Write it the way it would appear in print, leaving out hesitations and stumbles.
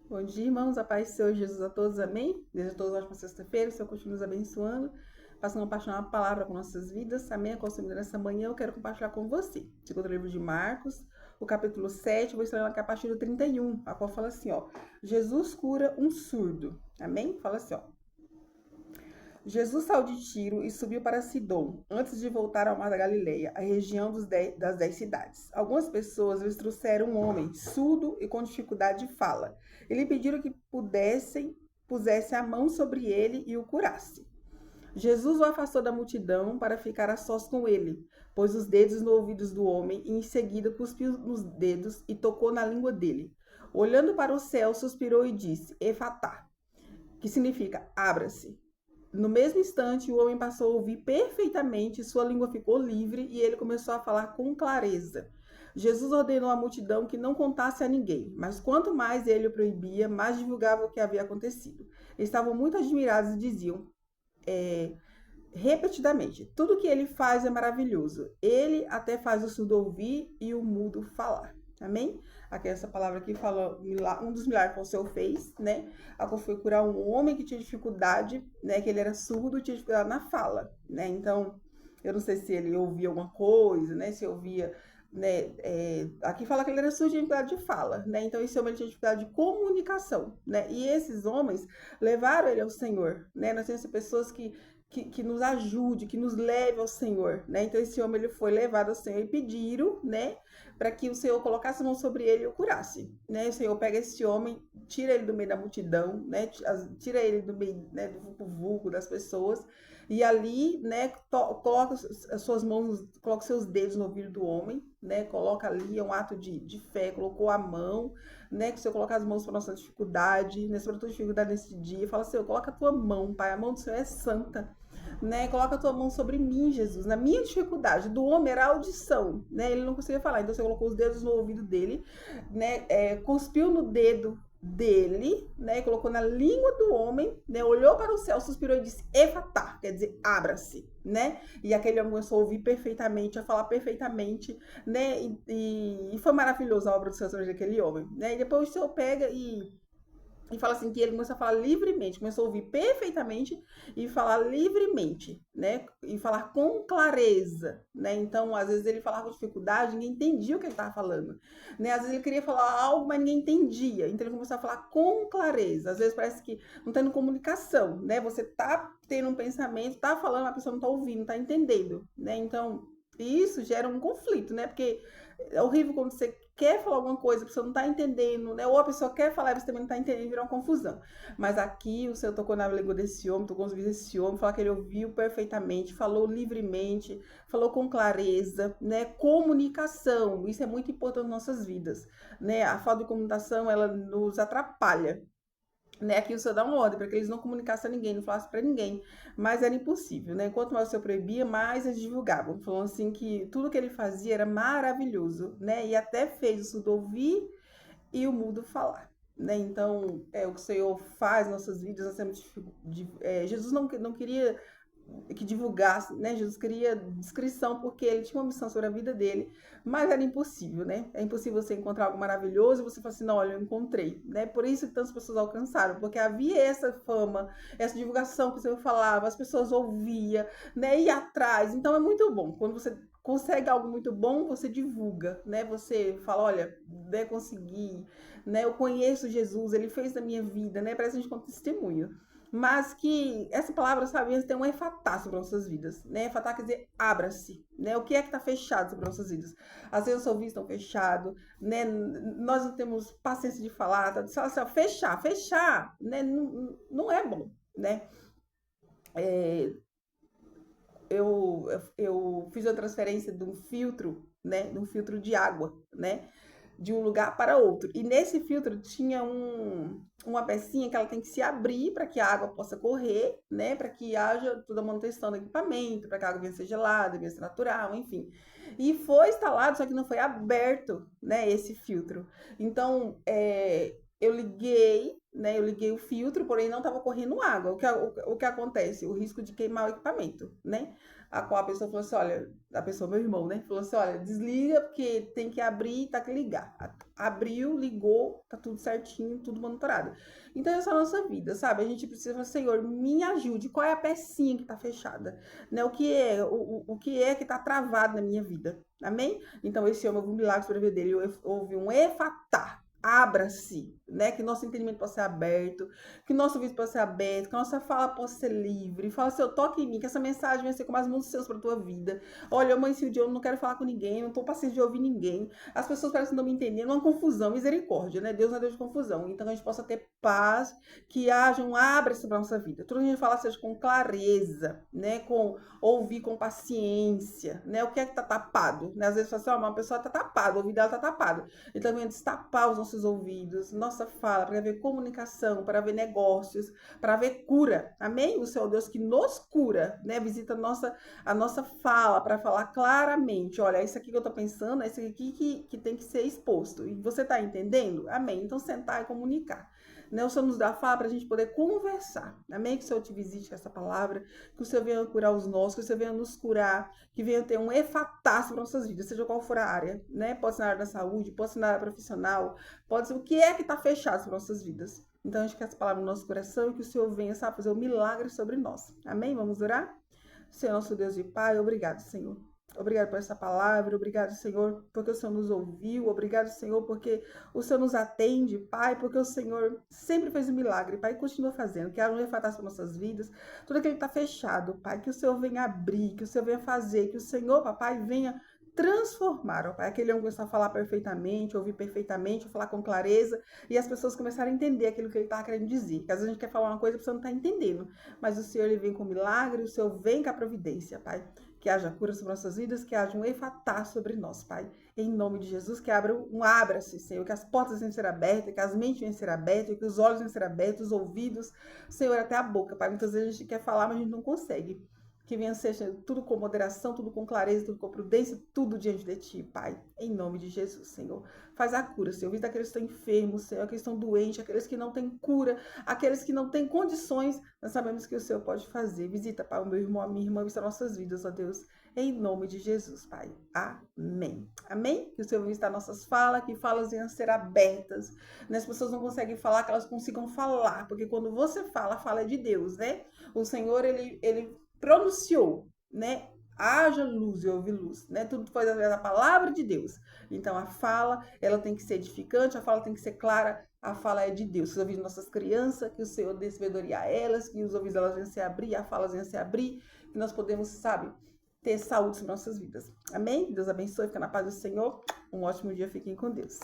Bom dia, irmãos. A paz do Senhor Jesus a todos, amém? Desejo a todos uma ótima sexta-feira. O Senhor continue nos abençoando, passando a compartilhar uma palavra com nossas vidas, amém? Consumida nessa manhã, eu quero compartilhar com você. Segundo o livro de Marcos, o capítulo 7, vou estar aqui a partir do 31, a qual fala assim, ó. Jesus cura um surdo, amém? Fala assim, ó. Jesus saiu de Tiro e subiu para Sidom, antes de voltar ao Mar da Galileia, a região das 10 cidades. Algumas pessoas lhes trouxeram um homem, surdo e com dificuldade de fala, e lhe pediram que pusesse a mão sobre ele e o curasse. Jesus o afastou da multidão para ficar a sós com ele, pôs os dedos nos ouvidos do homem e em seguida cuspiu nos dedos e tocou na língua dele. Olhando para o céu, suspirou e disse, Efatá, que significa abra-se. No mesmo instante, o homem passou a ouvir perfeitamente, sua língua ficou livre e ele começou a falar com clareza. Jesus ordenou à multidão que não contasse a ninguém, mas quanto mais ele o proibia, mais divulgava o que havia acontecido. Eles estavam muito admirados e diziam repetidamente: tudo que ele faz é maravilhoso. Ele até faz o surdo ouvir e o mudo falar. Amém? Aqui essa palavra aqui fala um dos milagres que o Senhor fez, né? A qual foi curar um homem que tinha dificuldade, né? Que ele era surdo, tinha dificuldade na fala, né? Então, eu não sei se ele ouvia alguma coisa, né? Se ouvia, né? Aqui fala que ele era surdo, tinha dificuldade de fala, né? Então esse homem tinha dificuldade de comunicação, né? E esses homens levaram ele ao Senhor, né? Nós temos pessoas que nos ajude, que nos leve ao Senhor, né? Então esse homem ele foi levado ao Senhor e pediram, né, para que o Senhor colocasse a mão sobre ele e o curasse, né? O Senhor pega esse homem, tira ele do meio da multidão, né? Tira ele do meio, né, do vulgo das pessoas e ali, né, coloca as suas mãos, coloca os seus dedos no ouvido do homem, né? Coloca ali, é um ato de fé, colocou a mão, né? Que o Senhor coloca as mãos para nossa dificuldade, né? Sobre a tua dificuldade nesse dia, fala, Senhor, coloca a tua mão, Pai, a mão do Senhor é santa, né? Coloca a tua mão sobre mim, Jesus, na minha dificuldade. Do homem era a audição, né? Ele não conseguia falar, então você colocou os dedos no ouvido dele, né? Cuspiu no dedo dele, né? Colocou na língua do homem, né? Olhou para o céu, suspirou e disse, Efatá, quer dizer, abra-se, né? E aquele homem começou a ouvir perfeitamente, a falar perfeitamente, né? E foi maravilhosa a obra do Senhor sobre aquele homem, né? E depois o Senhor pega e fala assim que ele começou a falar livremente, começou a ouvir perfeitamente e falar livremente, né? E falar com clareza, né? Então, às vezes ele falava com dificuldade, ninguém entendia o que ele estava falando, né? Às vezes ele queria falar algo, mas ninguém entendia. Então ele começou a falar com clareza. Às vezes parece que não está tendo comunicação, né? Você tá tendo um pensamento, tá falando, a pessoa não tá ouvindo, não tá entendendo, né? Então, isso gera um conflito, né? Porque é horrível quando você quer falar alguma coisa, a pessoa não tá entendendo, né? Ou a pessoa quer falar e você também não tá entendendo, vira uma confusão. Mas aqui o Senhor tocou na língua desse homem, tocou nos ouvidos desse homem, falou que ele ouviu perfeitamente, falou livremente, falou com clareza, né? Comunicação, isso é muito importante nas nossas vidas, né? A falta de comunicação, ela nos atrapalha, né? Aqui o Senhor dá uma ordem para que eles não comunicassem a ninguém, não falassem para ninguém, mas era impossível, né? Quanto mais o Senhor proibia, mais eles divulgavam, falando assim que tudo que ele fazia era maravilhoso, né? E até fez o surdo ouvir e o mudo falar, né? Então, o que o Senhor faz nas nossas vidas, nós temos Jesus não queria que divulgasse, né? Jesus queria descrição porque ele tinha uma missão sobre a vida dele, mas era impossível, né? É impossível você encontrar algo maravilhoso e você falar assim, não, olha, eu encontrei, né? Por isso que tantas pessoas alcançaram, porque havia essa fama, essa divulgação que o Senhor falava, as pessoas ouviam, né? Ia atrás. Então é muito bom quando você consegue algo muito bom, você divulga, né? Você fala, olha, né, consegui, né? Eu conheço Jesus, ele fez na minha vida, né? Parece a gente como testemunho. Mas que essa palavra, sabe, tem um efatá sobre nossas vidas, né? Efatá quer dizer abra-se, né? O que é que está fechado sobre nossas vidas? Às vezes os ouvidos estão fechados, né? Nós não temos paciência de falar, tá? Só fechar, né? Não é bom, né? É, eu fiz a transferência de um filtro, né? De um filtro de água, né? De um lugar para outro. E nesse filtro tinha uma pecinha que ela tem que se abrir para que a água possa correr, né? Para que haja toda a manutenção do equipamento, para que a água venha ser gelada, venha ser natural, enfim. E foi instalado, só que não foi aberto, né? Esse filtro. Então, eu liguei, né? Eu liguei o filtro, porém não estava correndo água. O que acontece? O risco de queimar o equipamento, né? A qual a pessoa falou assim, olha, a pessoa, meu irmão, né? Falou assim, olha, desliga porque tem que abrir e tá que ligar. Abriu, ligou, tá tudo certinho, tudo monitorado. Então, essa é a nossa vida, sabe? A gente precisa falar, Senhor, me ajude. Qual é a pecinha que tá fechada? Né? O que é que tá travado na minha vida? Amém? Então, esse homem houve um milagre sobre a vida dele. Houve um efatá. Abra-se, né? Que nosso entendimento possa ser aberto, que nosso ouvido possa ser aberto, que a nossa fala possa ser livre. Fala, Senhor, toque em mim, que essa mensagem vai ser como as mãos dos seus para a tua vida. Olha, mãe, se o dia eu não quero falar com ninguém, não tô paciente de ouvir ninguém. As pessoas parecem não me entendendo, uma confusão, misericórdia, né? Deus não é Deus de confusão. Então, a gente possa ter paz, que haja um abre-se para a nossa vida. Tudo que a gente fala seja com clareza, né? Com ouvir com paciência, né? O que é que tá tapado? Né? Às vezes fala assim, uma pessoa tá tapada, o ouvido dela tá tapado. Então, vem destapar os nossos ouvidos, nossa fala, para haver comunicação, para haver negócios, para haver cura. Amém? O Senhor Deus que nos cura, né? Visita a nossa fala para falar claramente. Olha, isso aqui que eu tô pensando, é isso aqui que tem que ser exposto. E você tá entendendo? Amém? Então, sentar e comunicar. Né? O Senhor nos dá a fala para a gente poder conversar. Amém? Que o Senhor te visite com essa palavra, que o Senhor venha curar os nossos, que o Senhor venha nos curar, que venha ter um efatá sobre nossas vidas, seja qual for a área, né? Pode ser na área da saúde, pode ser na área profissional, pode ser o que é que está fechado sobre nossas vidas. Então, a gente quer essa palavra no nosso coração e que o Senhor venha, sabe, fazer um milagre sobre nós. Amém? Vamos orar? Senhor, nosso Deus e Pai, obrigado, Senhor. Obrigado por essa palavra, obrigado, Senhor, porque o Senhor nos ouviu, obrigado, Senhor, porque o Senhor nos atende, Pai, porque o Senhor sempre fez um milagre, Pai, e continua fazendo, que haja um refatação para nossas vidas, tudo aquilo que está fechado, Pai, que o Senhor venha abrir, que o Senhor venha fazer, que o Senhor, Papai, venha transformar, ó Pai, aquele homem começar a falar perfeitamente, ouvir perfeitamente, falar com clareza, e as pessoas começarem a entender aquilo que ele estava querendo dizer, que às vezes a gente quer falar uma coisa e a pessoa não está entendendo, mas o Senhor, ele vem com milagre, o Senhor vem com a providência, Pai, que haja cura sobre nossas vidas, que haja um efatá sobre nós, Pai. Em nome de Jesus, que abra-se, Senhor, que as portas venham ser abertas, que as mentes venham ser abertas, que os olhos venham ser abertos, os ouvidos, Senhor, até a boca, Pai. Muitas vezes a gente quer falar, mas a gente não consegue. Que venha ser tudo com moderação, tudo com clareza, tudo com prudência, tudo diante de Ti, Pai. Em nome de Jesus, Senhor. Faz a cura, Senhor. Visita aqueles que estão enfermos, Senhor, aqueles que estão doentes, aqueles que não têm cura, aqueles que não têm condições. Nós sabemos que o Senhor pode fazer. Visita, Pai, o meu irmão, a minha irmã, visita nossas vidas, ó Deus. Em nome de Jesus, Pai. Amém. Amém? Que o Senhor visitar nossas falas, que falas venham ser abertas. As pessoas não conseguem falar, que elas consigam falar. Porque quando você fala, a fala é de Deus, né? O Senhor, ele pronunciou, né? Haja luz e houve luz, né? Tudo foi através da palavra de Deus. Então, a fala, ela tem que ser edificante, a fala tem que ser clara, a fala é de Deus. Os ouvidos de nossas crianças, que o Senhor dê sabedoria a elas, que os ouvidos delas venham se abrir, a fala venha se abrir, que nós podemos, sabe, ter saúde em nossas vidas. Amém? Deus abençoe, fica na paz do Senhor. Um ótimo dia, fiquem com Deus.